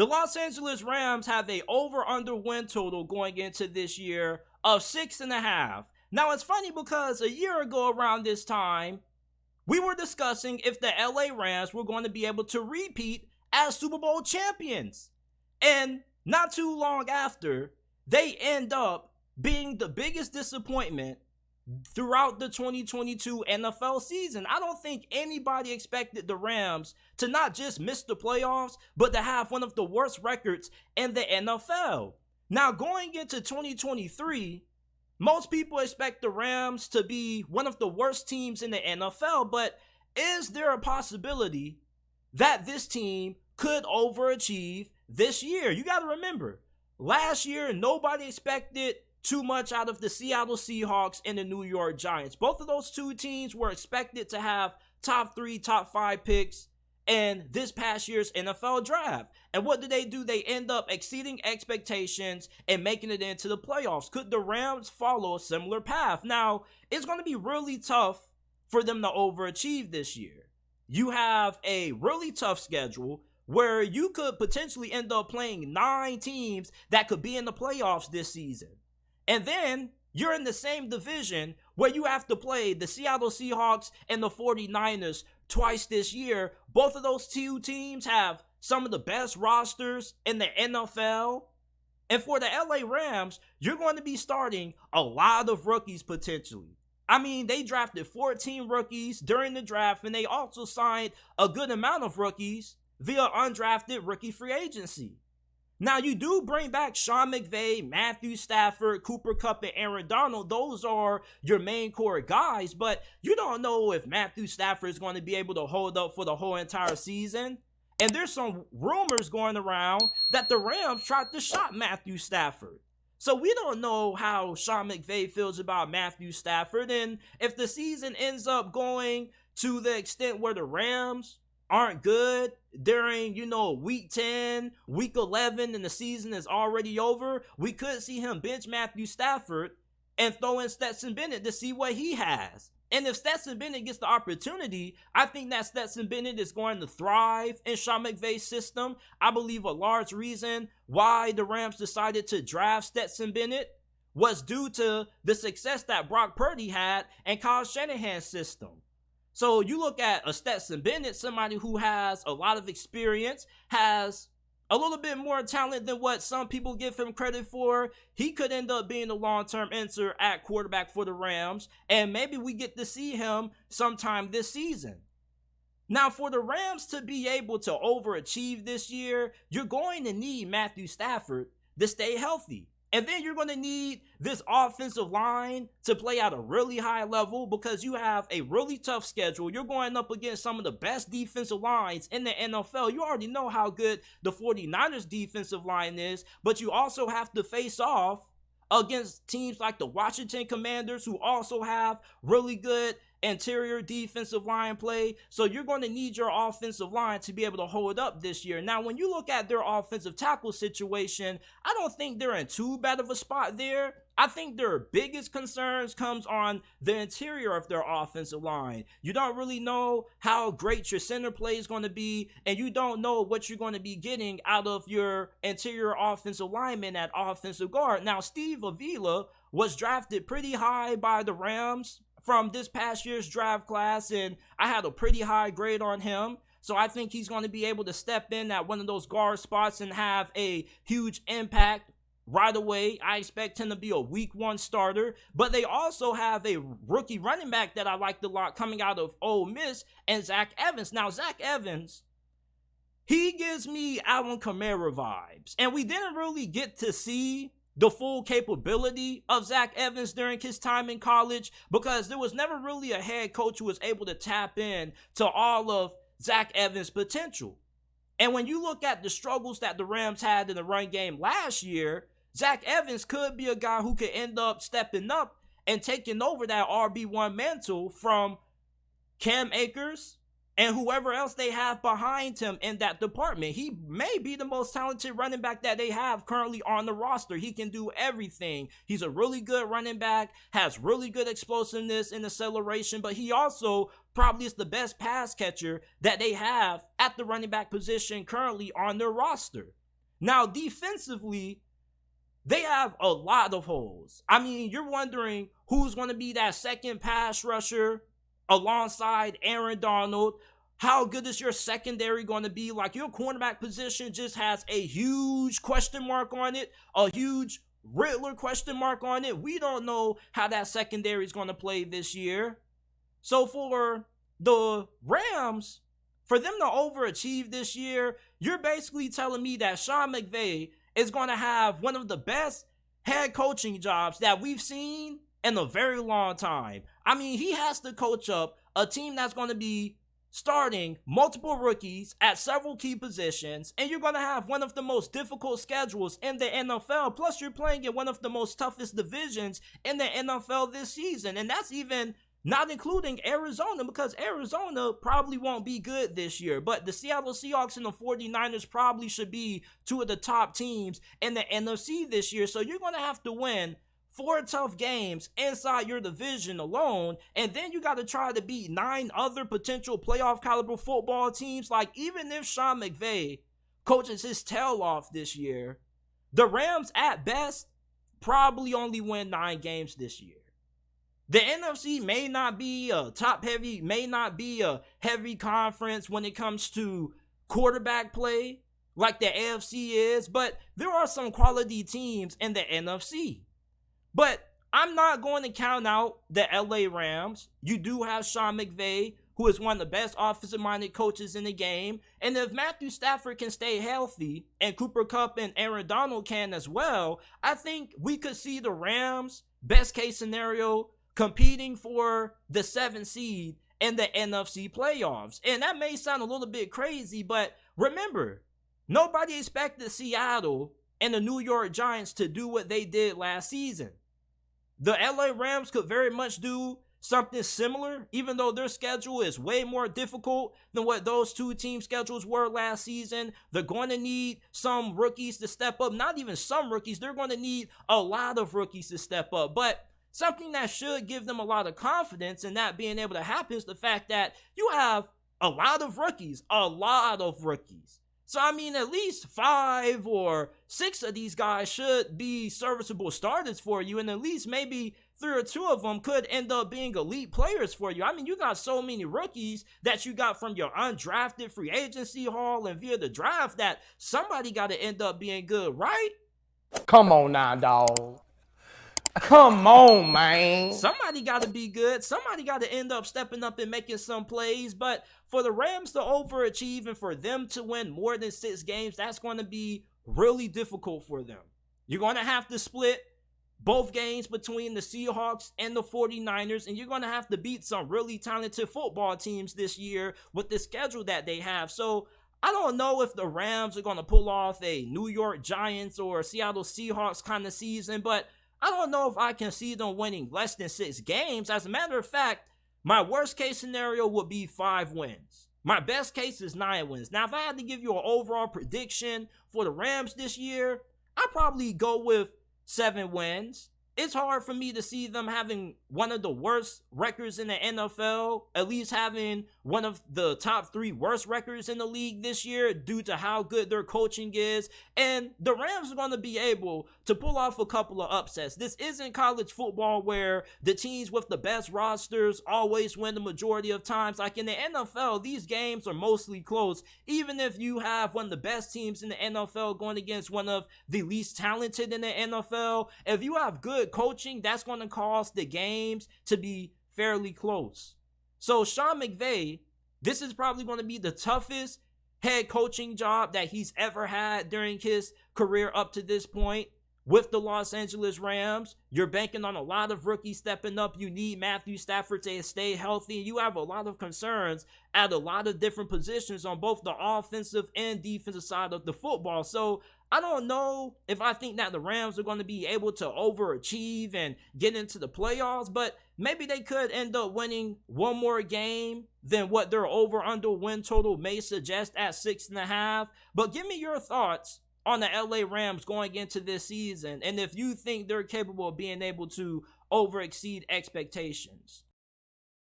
The Los Angeles Rams have a over-under win total going into this year of 6.5. Now, it's funny because a year ago around this time, we were discussing if the LA Rams were going to be able to repeat as Super Bowl champions. And not too long after, they end up being the biggest disappointment throughout the 2022 NFL season. I don't think anybody expected the Rams to not just miss the playoffs, but to have one of the worst records in the NFL. Now, going into 2023, most people expect the Rams to be one of the worst teams in the NFL, but is there a possibility that this team could overachieve this year? You got to remember, last year, nobody expected too much out of the Seattle Seahawks and the New York Giants. Both of those two teams were expected to have top 3, top 5 picks in this past year's NFL draft. And what did they do? They end up exceeding expectations and making it into the playoffs. Could the Rams follow a similar path? Now, it's going to be really tough for them to overachieve this year. You have a really tough schedule where you could potentially end up playing 9 teams that could be in the playoffs this season. And then you're in the same division where you have to play the Seattle Seahawks and the 49ers twice this year. Both of those two teams have some of the best rosters in the NFL. And for the LA Rams, you're going to be starting a lot of rookies potentially. I mean, they drafted 14 rookies during the draft, and they also signed a good amount of rookies via undrafted rookie free agency. Now, you do bring back Sean McVay, Matthew Stafford, Cooper Kupp, and Aaron Donald. Those are your main core guys, but you don't know if Matthew Stafford is going to be able to hold up for the whole entire season. And there's some rumors going around that the Rams tried to shop Matthew Stafford. So we don't know how Sean McVay feels about Matthew Stafford. And if the season ends up going to the extent where the Rams aren't good during, week 10, week 11, and the season is already over, we could see him bench Matthew Stafford and throw in Stetson Bennett to see what he has. And if Stetson Bennett gets the opportunity, I think that Stetson Bennett is going to thrive in Sean McVay's system. I believe a large reason why the Rams decided to draft Stetson Bennett was due to the success that Brock Purdy had in Kyle Shanahan's system. So you look at a Stetson Bennett, somebody who has a lot of experience, has a little bit more talent than what some people give him credit for. He could end up being the long-term answer at quarterback for the Rams, and maybe we get to see him sometime this season. Now, for the Rams to be able to overachieve this year, you're going to need Matthew Stafford to stay healthy. And then you're going to need this offensive line to play at a really high level because you have a really tough schedule. You're going up against some of the best defensive lines in the NFL. You already know how good the 49ers defensive line is, but you also have to face off against teams like the Washington Commanders, who also have really good interior defensive line play. So you're going to need your offensive line to be able to hold up this year. Now, when you look at their offensive tackle situation, I don't think they're in too bad of a spot there. I think their biggest concerns comes on the interior of their offensive line. You don't really know how great your center play is going to be, and you don't know what you're going to be getting out of your interior offensive lineman at offensive guard. Now, Steve Avila was drafted pretty high by the Rams from this past year's draft class, and I had a pretty high grade on him. So I think he's going to be able to step in at one of those guard spots and have a huge impact right away. I expect him to be a week 1 starter, but they also have a rookie running back that I liked a lot coming out of Ole Miss, and Zach Evans. Now, Zach Evans, he gives me Alvin Kamara vibes, and we didn't really get to see the full capability of Zach Evans during his time in college because there was never really a head coach who was able to tap in to all of Zach Evans' potential. And when you look at the struggles that the Rams had in the run game last year, Zach Evans could be a guy who could end up stepping up and taking over that RB1 mantle from Cam Akers and whoever else they have behind him in that department. He may be the most talented running back that they have currently on the roster. He can do everything. He's a really good running back, has really good explosiveness and acceleration, but he also probably is the best pass catcher that they have at the running back position currently on their roster. Now, defensively, they have a lot of holes. I mean, you're wondering who's going to be that second pass rusher alongside Aaron Donald. How good is your secondary going to be? Like, your cornerback position just has a huge question mark on it, a huge Riddler question mark on it. We don't know how that secondary is going to play this year. So for the Rams, for them to overachieve this year, you're basically telling me that Sean McVay is going to have one of the best head coaching jobs that we've seen in a very long time. I mean, he has to coach up a team that's going to be starting multiple rookies at several key positions, and you're going to have one of the most difficult schedules in the NFL. Plus, you're playing in one of the most toughest divisions in the NFL this season, and that's even not including Arizona, because Arizona probably won't be good this year. But the Seattle Seahawks and the 49ers probably should be two of the top teams in the NFC this year. So you're going to have to win 4 tough games inside your division alone, and then you got to try to beat 9 other potential playoff caliber football teams. Like, even if Sean McVay coaches his tail off this year, the Rams at best probably only win 9 games this year. The NFC may not be a top heavy, may not be a heavy conference when it comes to quarterback play like the AFC is, but there are some quality teams in the NFC. But I'm not going to count out the LA Rams. You do have Sean McVay, who is one of the best offensive-minded coaches in the game. And if Matthew Stafford can stay healthy, and Cooper Kupp and Aaron Donald can as well, I think we could see the Rams, best case scenario, competing for the 7th seed in the NFC playoffs. And that may sound a little bit crazy, but remember, nobody expected Seattle and the New York Giants to do what they did last season. The LA Rams could very much do something similar, even though their schedule is way more difficult than what those two team schedules were last season. They're going to need some rookies to step up. Not even some rookies. They're going to need a lot of rookies to step up. But something that should give them a lot of confidence in that being able to happen is the fact that you have a lot of rookies. So, I mean, at least 5 or 6 of these guys should be serviceable starters for you, and at least maybe 3 or 2 of them could end up being elite players for you. I mean, you got so many rookies that you got from your undrafted free agency haul and via the draft that somebody got to end up being good, right? Come on now, dog. Come on, man. Somebody got to be good. Somebody got to end up stepping up and making some plays. But for the Rams to overachieve and for them to win more than 6 games, that's going to be really difficult for them. You're going to have to split both games between the Seahawks and the 49ers, and you're going to have to beat some really talented football teams this year with the schedule that they have. So I don't know if the Rams are going to pull off a New York Giants or Seattle Seahawks kind of season, but I don't know if I can see them winning less than 6 games. As a matter of fact, my worst case scenario would be 5 wins. My best case is 9 wins. Now, if I had to give you an overall prediction for the Rams this year, I'd probably go with 7 wins. It's hard for me to see them having one of the worst records in the NFL, at least having one of the top 3 worst records in the league this year due to how good their coaching is. And the Rams are going to be able to pull off a couple of upsets. This isn't college football where the teams with the best rosters always win the majority of times. Like in the NFL, these games are mostly close. Even if you have one of the best teams in the NFL going against one of the least talented in the NFL, if you have good coaching, that's going to cause the games to be fairly close. So Sean McVay, this is probably going to be the toughest head coaching job that he's ever had during his career up to this point. With the Los Angeles Rams, you're banking on a lot of rookies stepping up. You need Matthew Stafford to stay healthy. You have a lot of concerns at a lot of different positions on both the offensive and defensive side of the football. So I don't know if I think that the Rams are going to be able to overachieve and get into the playoffs, but maybe they could end up winning one more game than what their over-under win total may suggest at 6.5. But give me your thoughts on the LA Rams going into this season, and if you think they're capable of being able to overexceed expectations.